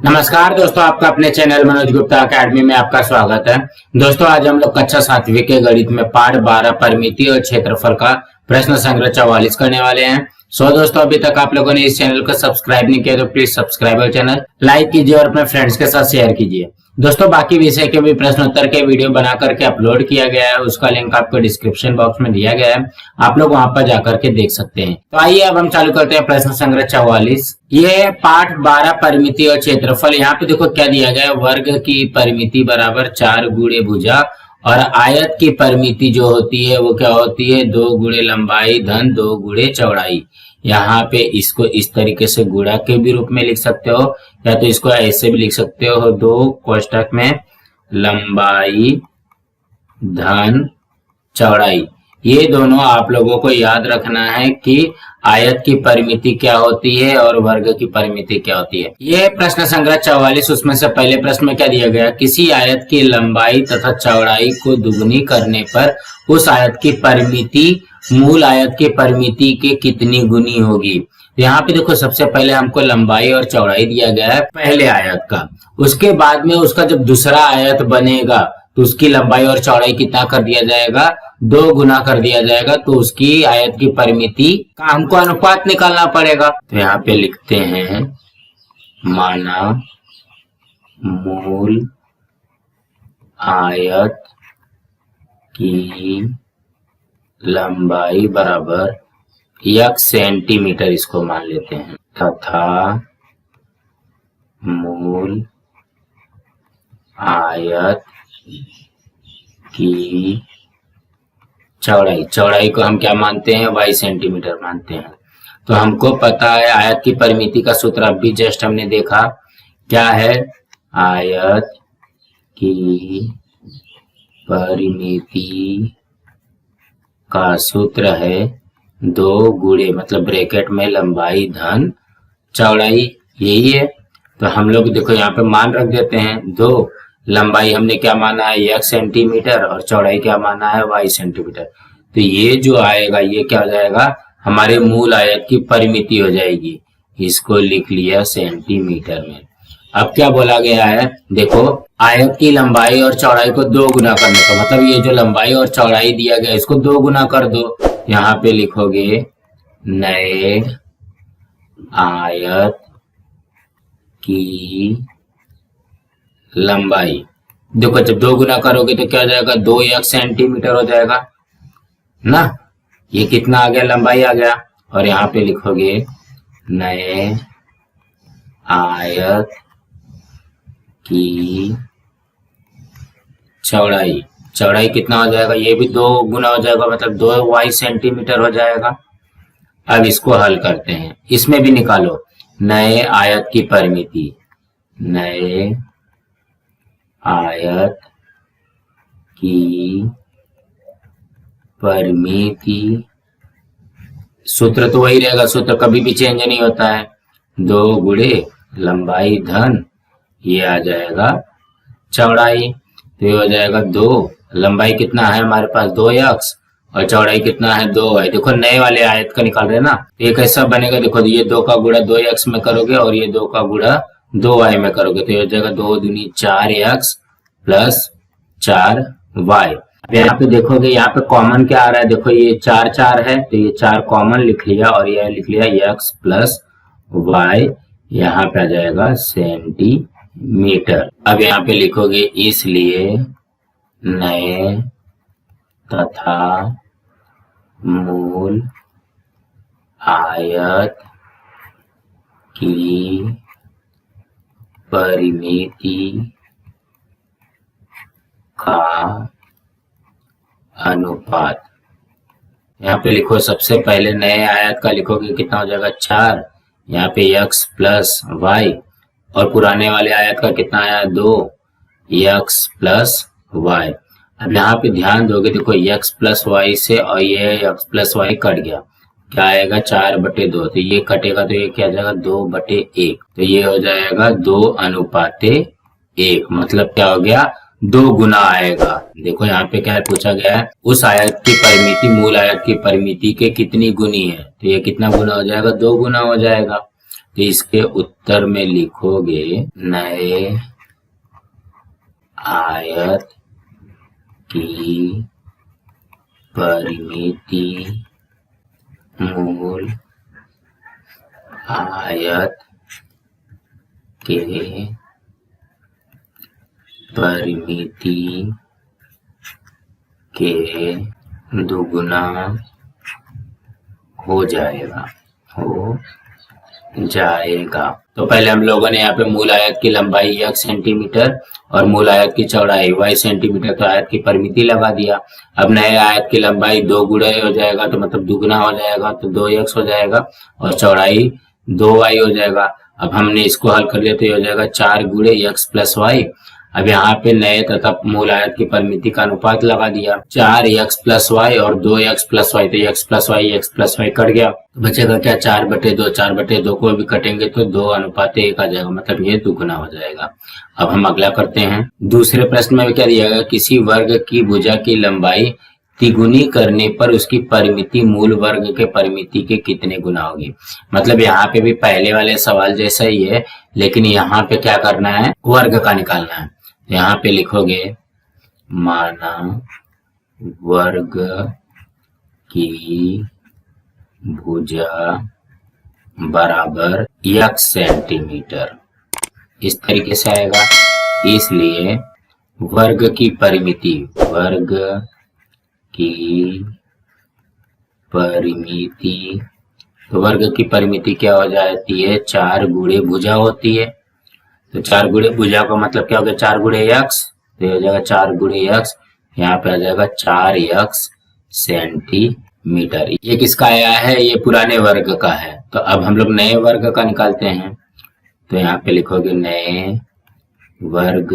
नमस्कार दोस्तों, आपका अपने चैनल मनोज गुप्ता अकेडमी में आपका स्वागत है। दोस्तों आज हम लोग कक्षा 7वीं के गणित में पाठ 12 परिमिति और क्षेत्रफल का प्रश्न संग्रह 44 करने वाले हैं। दोस्तों अभी तक आप लोगों ने इस चैनल को सब्सक्राइब नहीं किया तो प्लीज सब्सक्राइब चैनल, लाइक कीजिए और अपने फ्रेंड्स के साथ शेयर कीजिए। दोस्तों बाकी विषय के भी प्रश्न उत्तर के वीडियो बना करके अपलोड किया गया है, उसका लिंक आपको डिस्क्रिप्शन बॉक्स में दिया गया है, आप लोग वहां पर जाकर के देख सकते हैं। तो आइए अब हम चालू करते हैं प्रश्न संग्रह 44। ये पाठ 12 परिमिति और क्षेत्रफल। यहाँ पे देखो क्या दिया गया है, वर्ग की परिमिति बराबर 4 गुणे भुजा और आयत की परिमिति जो होती है वो क्या होती है 2 गुणे लंबाई धन 2 गुणे चौड़ाई। यहाँ पे इसको इस तरीके से गुणा के भी रूप में लिख सकते हो या तो इसको ऐसे भी लिख सकते हो, 2 कोष्ठक में लंबाई धन चौड़ाई। ये दोनों आप लोगों को याद रखना है कि आयत की परिमिति क्या होती है और वर्ग की परिमिति क्या होती है। ये प्रश्न संग्रह 44, उसमें से पहले प्रश्न में क्या दिया गया, किसी आयत की लंबाई तथा चौड़ाई को दुगुनी करने पर उस आयत की परिमिति मूल आयत की परिमिति के कितनी गुनी होगी। यहाँ पे देखो सबसे पहले हमको लंबाई और चौड़ाई दिया गया है पहले आयत का, उसके बाद में उसका जब दूसरा आयत बनेगा तो उसकी लंबाई और चौड़ाई कितना कर दिया जाएगा, 2 गुना कर दिया जाएगा, तो उसकी आयत की परिमिति का हमको अनुपात निकालना पड़ेगा। तो यहाँ पे लिखते हैं माना मूल आयत की लंबाई बराबर 1 सेंटीमीटर, इसको मान लेते हैं, तथा मूल आयत की चौड़ाई को हम क्या मानते हैं, y सेंटीमीटर मानते हैं। तो हमको पता है आयत की परिमिति का सूत्र अभी जस्ट हमने देखा क्या है, आयत की परिमिति का सूत्र है 2 गुणे मतलब ब्रैकेट में लंबाई धन चौड़ाई, यही है। तो हम लोग देखो यहाँ पे मान रख देते हैं 2, लंबाई हमने क्या माना है 1 सेंटीमीटर और चौड़ाई क्या माना है y सेंटीमीटर। तो ये जो आएगा ये क्या हो जाएगा, हमारे मूल आयत की परिमिति हो जाएगी, इसको लिख लिया सेंटीमीटर में। अब क्या बोला गया है, देखो आयत की लंबाई और चौड़ाई को 2 गुना करने का मतलब ये जो लंबाई और चौड़ाई दिया गया इसको 2 गुना कर दो। यहाँ पे लिखोगे नए आयत की लंबाई, देखो जब 2 गुना करोगे तो क्या हो जाएगा, 2 सेंटीमीटर हो जाएगा ना, ये कितना आ गया, लंबाई आ गया। और यहाँ पे लिखोगे नए आयत की चौड़ाई कितना हो जाएगा, ये भी 2 गुना हो जाएगा मतलब 2y सेंटीमीटर हो जाएगा। अब इसको हल करते हैं, इसमें भी निकालो नए आयत की परिमिति, नए आयत की परिमिति, सूत्र तो वही रहेगा, सूत्र कभी भी चेंज नहीं होता है, 2 गुणे लंबाई धन ये आ जाएगा चौड़ाई। तो ये हो जाएगा 2, लंबाई कितना है हमारे पास 2x और चौड़ाई कितना है 2y। देखो नए वाले आयत का निकाल रहे हैं ना, ये कैसा बनेगा, देखो ये 2 का गुणा 2x में करोगे और ये 2 का गुणा 2y में करोगे तो ये हो जाएगा 2 दूनी 4x प्लस 4y। यहाँ पे देखोगे यहाँ पे कॉमन क्या आ रहा है, देखो ये 4 है तो ये 4 कॉमन लिख लिया और ये लिख लिया x प्लस y, यहाँ पे आ जाएगा सेंटीमीटर। अब यहाँ पे लिखोगे इसलिए नए तथा मूल आयत की परिमिति का अनुपात, यहाँ पे लिखो सबसे पहले नए आयत का लिखोगे कितना हो जाएगा 4, यहाँ पे x प्लस y और पुराने वाले आयत का कितना आया 2x प्लस y। अब यहाँ पे ध्यान दोगे देखो x प्लस y से और ये x प्लस y कट गया, क्या आएगा 4/2, तो ये कटेगा तो ये क्या आ जाएगा 2/1, तो ये हो जाएगा 2:1, मतलब क्या हो गया 2 गुना आएगा। देखो यहाँ पे क्या पूछा गया है, उस आयत की परिमिति मूल आयत की परिमिति के कितनी गुनी है, तो ये कितना गुना हो जाएगा 2 गुना हो जाएगा। तो इसके उत्तर में लिखोगे नए आयत की परिमिति मूल आयत के परिमिति के दुगुना हो जाएगा तो पहले हम लोगों ने यहाँ पे मूल आयत की लंबाई x सेंटीमीटर और मूल आयत की चौड़ाई y सेंटीमीटर, तो आयत की परिमिति लगा दिया। अब नए आयत की लंबाई 2 गुणा हो जाएगा, तो मतलब दुगुना हो जाएगा, तो 2x हो जाएगा और चौड़ाई 2y हो जाएगा। अब हमने इसको हल कर लिया तो ये हो जाएगा 4 गुणे x प्लस वाई। अब यहाँ पे नए तथा मूल आयत की परिमिति का अनुपात लगा दिया, 4x प्लस वाई और 2x प्लस वाई, तो x प्लस वाई कट गया, तो बचेगा क्या 4/2। 4/2 को भी कटेंगे तो 2:1 आ जाएगा, मतलब ये दुगुना हो जाएगा। अब हम अगला करते हैं। दूसरे प्रश्न में क्या दिया गया, किसी वर्ग की भुजा की लंबाई तिगुनी करने पर उसकी परिमिति मूल वर्ग के परिमिति के कितने गुना होगी। मतलब यहाँ पे भी पहले वाले सवाल जैसा ही है, लेकिन यहाँ पे क्या करना है, वर्ग का निकालना है। यहाँ पे लिखोगे माना वर्ग की भुजा बराबर x सेंटीमीटर, इस तरीके से आएगा। इसलिए वर्ग की परिमिति तो वर्ग की परिमिति क्या हो जाती है, 4 गुणे भुजा होती है। तो 4 गुणे भुजा का मतलब क्या हो गया, 4 गुणे x, तो ये हो जाएगा 4 गुणे x, यहाँ पे आ जाएगा 4x सेंटीमीटर। ये किसका आया है, ये पुराने वर्ग का है। तो अब हम लोग नए वर्ग का निकालते हैं, तो यहाँ पे लिखोगे नए वर्ग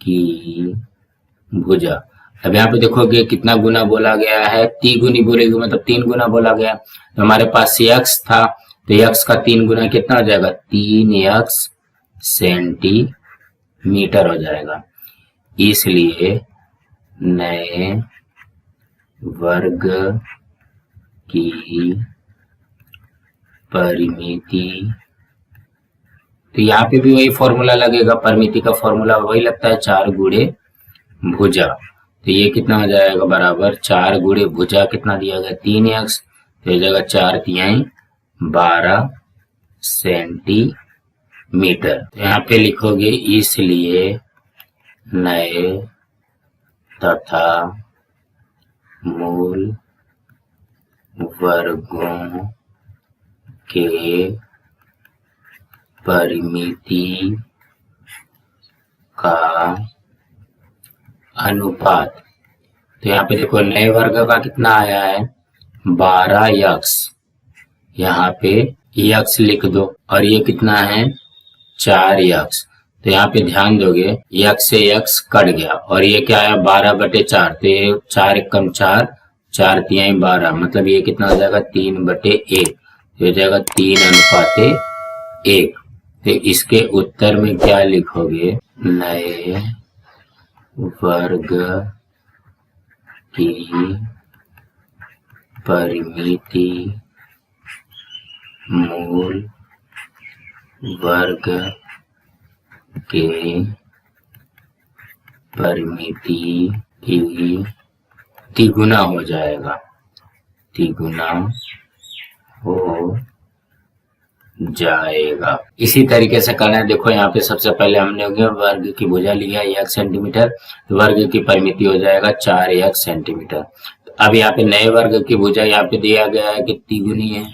की भुजा। अब यहाँ पे देखोगे कितना गुना बोला गया है, तिगुनी बोलेगी मतलब 3 गुना बोला गया। तो हमारे पास x था, तो x का 3 गुना कितना हो जाएगा, 3x सेंटीमीटर हो जाएगा। इसलिए नए वर्ग की परिमिति, तो यहाँ पे भी वही फॉर्मूला लगेगा, परिमिति का फॉर्मूला वही लगता है, 4 गुणे भुजा। तो ये कितना हो जाएगा, बराबर 4 गुणे भुजा कितना दिया गया, 3x, तो हो जाएगा 4 तिहाई 12 सेंटीमीटर। तो यहाँ पे लिखोगे इसलिए नए तथा मूल वर्गों के परिमिति का अनुपात, तो यहाँ पे देखो नए वर्ग का कितना आया है, 12x, यहाँ पे x लिख दो, और ये कितना है 4x। तो यहाँ पे ध्यान दोगे x से x कट गया, और ये क्या आया 12/4, तो ये 4 एकम 4, 4 तिहाई 12, मतलब ये कितना हो जाएगा 3/1, हो जाएगा 3:1। तो इसके उत्तर में क्या लिखोगे, नए वर्ग की परिमिति मूल वर्ग के परिमिति की तिगुना हो जाएगा, तिगुना हो जाएगा। इसी तरीके से करना है। देखो यहाँ पे सबसे पहले हमने वर्ग की भुजा लिया 1 सेंटीमीटर, तो वर्ग की परिमिति हो जाएगा 4x सेंटीमीटर। तो अब यहाँ पे नए वर्ग की भुजा यहाँ पे दिया गया है कि तिगुनी है,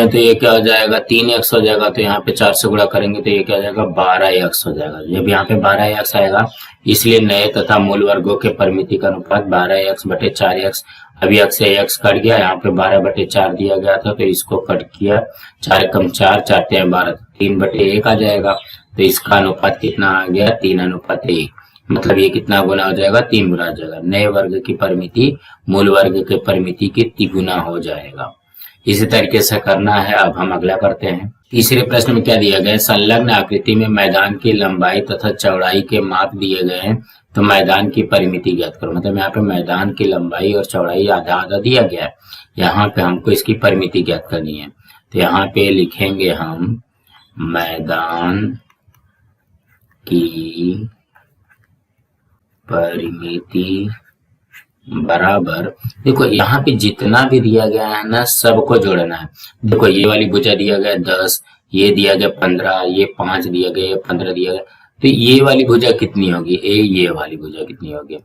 तो ये क्या हो जाएगा 3x हो जाएगा। तो यहाँ पे 4 से गुणा करेंगे तो ये क्या हो जाएगा 12x हो जाएगा। जब यहाँ पे 12x आएगा, इसलिए नए तथा मूल वर्गों के परिमिति का अनुपात 12x/4x। अभी x से x कट गया, यहाँ पे 12/4 दिया गया था, तो इसको कट किया, 4 एकम 4, 4 तिहाई 12, 3/1 आ जाएगा। तो इसका अनुपात कितना आ गया, 3:1। मतलब ये कितना गुना हो जाएगा, 3 गुना हो जाएगा। नए वर्ग की परिमिति मूल वर्ग के परिमिति की तिगुना हो जाएगा। इसी तरीके से करना है। अब हम अगला करते हैं। तीसरे प्रश्न में क्या दिया गया है, संलग्न आकृति में मैदान की लंबाई तथा चौड़ाई के माप दिए गए हैं, तो मैदान की परिमिति ज्ञात करो। मतलब यहाँ पे मैदान की लंबाई और चौड़ाई आधा आधा दिया गया है, यहाँ पे हमको इसकी परिमिति ज्ञात करनी है। तो यहाँ पे लिखेंगे हम मैदान की परिमिति बराबर, देखो यहाँ पे जितना भी दिया गया है ना सबको जोड़ना है। देखो ये वाली भुजा दिया गया 10, ये दिया गया 15, ये 5 दिया गया, ये 15 दिया गया, तो ये वाली भुजा कितनी होगी, ये वाली भुजा कितनी होगी।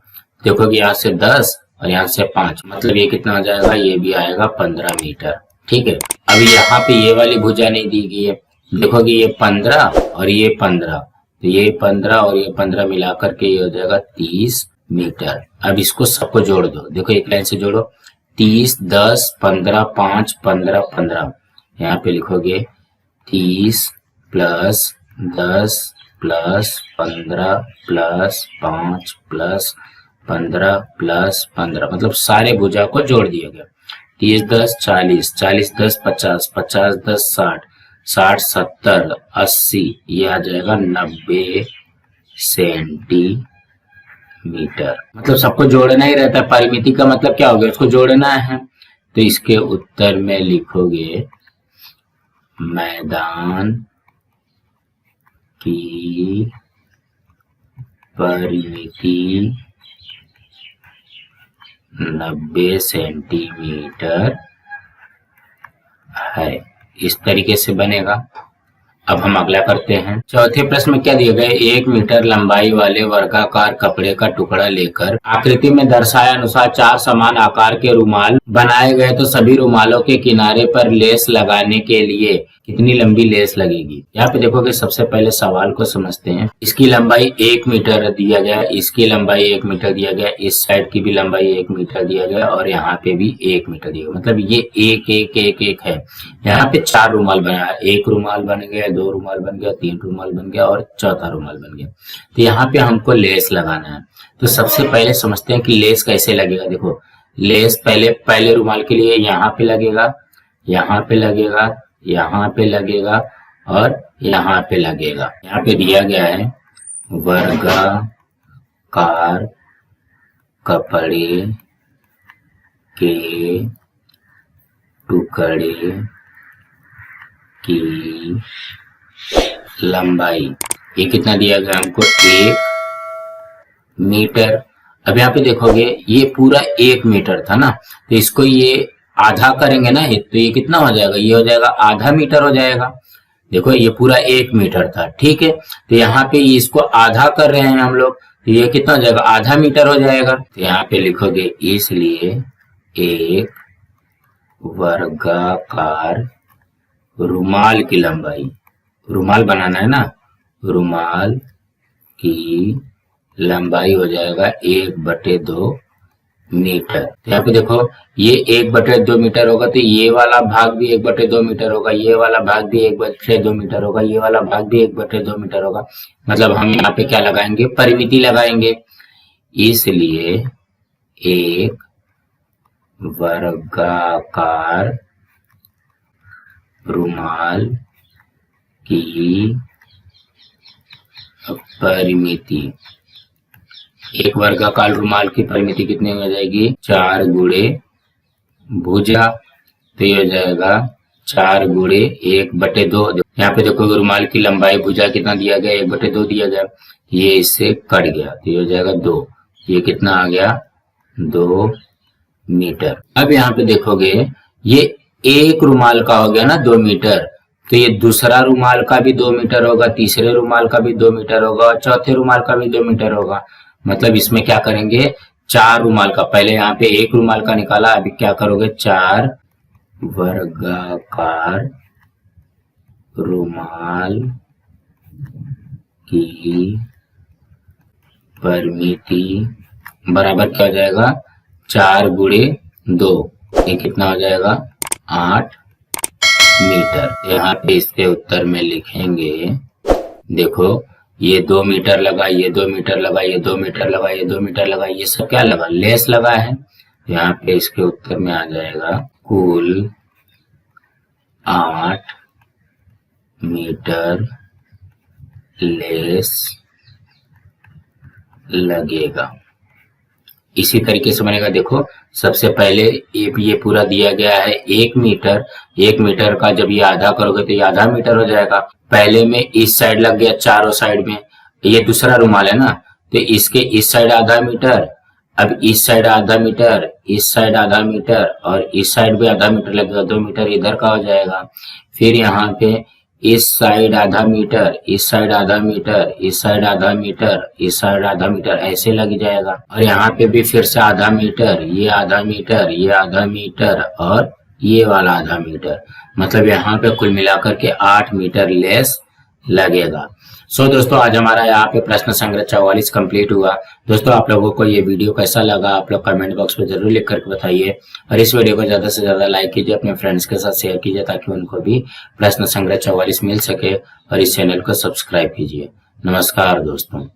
देखोगे यहाँ से 10 और यहाँ से 5, मतलब ये कितना हो जाएगा, ये भी आएगा 15 मीटर। ठीक है, अभी यहाँ पे ये वाली भुजा नहीं दी गई है, देखोगे ये 15 और ये 15, तो ये 15 और ये 15 मिलाकर के ये हो जाएगा 30 मीटर। अब इसको सबको जोड़ दो, देखो एक लाइन से जोड़ो, 30, 10, 15, 5, 15, 15, यहाँ पे लिखोगे 30 plus 10 plus 15 plus 5 plus 15 plus 15, मतलब सारे भुजा को जोड़ दिया गया। 30 10 40, 40 10 50, 50 10 60, 60 70 80, ये आ जाएगा 90 सेंटीमीटर। मतलब सबको जोड़ना ही रहता है, परिमिति का मतलब क्या हो गया, उसको जोड़ना है। तो इसके उत्तर में लिखोगे मैदान की परिमिति 90 सेंटीमीटर है। इस तरीके से बनेगा। अब हम अगला करते हैं। चौथे प्रश्न में क्या दिया गया, 1 मीटर लंबाई वाले वर्गाकार कपड़े का टुकड़ा लेकर आकृति में दर्शाए अनुसार 4 समान आकार के रुमाल बनाए गए, तो सभी रुमालों के किनारे पर लेस लगाने के लिए कितनी लंबी लेस लगेगी। यहाँ पे देखोगे सबसे पहले सवाल को समझते हैं। इसकी लंबाई 1 मीटर दिया गया, इसकी लंबाई 1 मीटर दिया गया, इस साइड की भी लंबाई 1 मीटर दिया गया और यहाँ पे भी 1 मीटर दिया गया, मतलब ये 1 1 1 1 है। यहाँ पे 4 रुमाल बना, 1 रुमाल बन गया, 2 रुमाल बन गया, 3 रुमाल बन गया और चौथा रुमाल बन गया। तो यहाँ पे हमको लेस लगाना है। तो सबसे पहले समझते हैं कि लेस कैसे लगेगा। देखो लेस पहले रुमाल के लिए यहाँ पे लगेगा, यहाँ पे लगेगा, यहाँ पे लगेगा और यहाँ पे लगेगा। यहाँ पे दिया गया है वर्गाकार कपड़े के टुकड़े की लंबाई, ये कितना दिया गया हमको, 1 मीटर। अब यहाँ पे देखोगे ये पूरा 1 मीटर था ना, तो इसको ये आधा करेंगे ना, तो ये कितना हो जाएगा, ये हो जाएगा आधा मीटर हो जाएगा। देखो ये पूरा 1 मीटर था, ठीक है, तो यहाँ पे इसको आधा कर रहे हैं हम लोग, तो ये कितना हो जाएगा, आधा मीटर हो जाएगा। तो यहाँ पे लिखोगे इसलिए एक वर्गाकार रुमाल की लंबाई, रुमाल बनाना है ना, रुमाल की लंबाई हो जाएगा 1/2 मीटर। तो यहाँ पे देखो ये 1/2 मीटर होगा, तो ये वाला भाग भी 1/2 मीटर होगा, ये वाला भाग भी 1/2 मीटर होगा, ये वाला भाग भी 1/2 मीटर होगा। मतलब हम यहाँ पे क्या लगाएंगे, परिमिति लगाएंगे। इसलिए एक वर्गाकार रुमाल की परिमिति, एक वर्गाकार रुमाल की परिमिति कितनी हो जाएगी, 4 गुणे भुजा, तो ये हो जाएगा 4 गुणे 1/2। यहाँ पे देखो रुमाल की लंबाई भुजा कितना दिया गया, 1/2 दिया गया, ये इससे कट गया, तो ये हो जाएगा 2, ये कितना आ गया, 2 मीटर। अब यहाँ पे देखोगे ये एक रुमाल का हो गया ना 2 मीटर, तो ये दूसरा रुमाल का भी 2 मीटर होगा, तीसरे रुमाल का भी 2 मीटर होगा और चौथे रुमाल का भी 2 मीटर होगा। मतलब इसमें क्या करेंगे, 4 रुमाल का, पहले यहाँ पे 1 रुमाल का निकाला, अभी क्या करोगे, 4 वर्गाकार रुमाल की परिमिति बराबर क्या हो जाएगा, 4 गुणे 2, ये कितना हो जाएगा, 8 मीटर। यहाँ पे इसके उत्तर में लिखेंगे, देखो ये 2 मीटर लगा, ये 2 मीटर लगा, ये 2 मीटर लगा, ये 2 मीटर लगा, ये सब क्या लगा, लेस लगा है। यहाँ पे इसके उत्तर में आ जाएगा कुल 8 मीटर लेस लगेगा। इसी तरीके से बनेगा। देखो सबसे पहले ये पूरा दिया गया है 1 मीटर। 1 मीटर का जब ये आधा करोगे तो ये आधा मीटर हो जाएगा। पहले में इस साइड लग गया चारों साइड में, ये दूसरा रुमाल है ना, तो इसके इस साइड आधा मीटर, अब इस साइड आधा मीटर, इस साइड आधा मीटर और इस साइड भी आधा मीटर लगेगा, 2 मीटर इधर का हो जाएगा। फिर यहाँ पे इस साइड आधा मीटर, इस साइड आधा मीटर, इस साइड आधा मीटर, इस साइड आधा मीटर, ऐसे लग जाएगा। और यहाँ पे भी फिर से आधा मीटर, ये आधा मीटर, ये आधा मीटर और ये वाला आधा मीटर, मतलब यहाँ पे कुल मिलाकर के 8 मीटर लेस लगेगा। सो दोस्तों आज हमारा यहाँ पे प्रश्न संग्रह 44 कंप्लीट हुआ। दोस्तों आप लोगों को ये वीडियो कैसा लगा आप लोग कमेंट बॉक्स में जरूर लिख करके बताइए, और इस वीडियो को ज्यादा से ज्यादा लाइक कीजिए, अपने फ्रेंड्स के साथ शेयर कीजिए ताकि उनको भी प्रश्न संग्रह 44 मिल सके, और इस चैनल को सब्सक्राइब कीजिए। नमस्कार दोस्तों।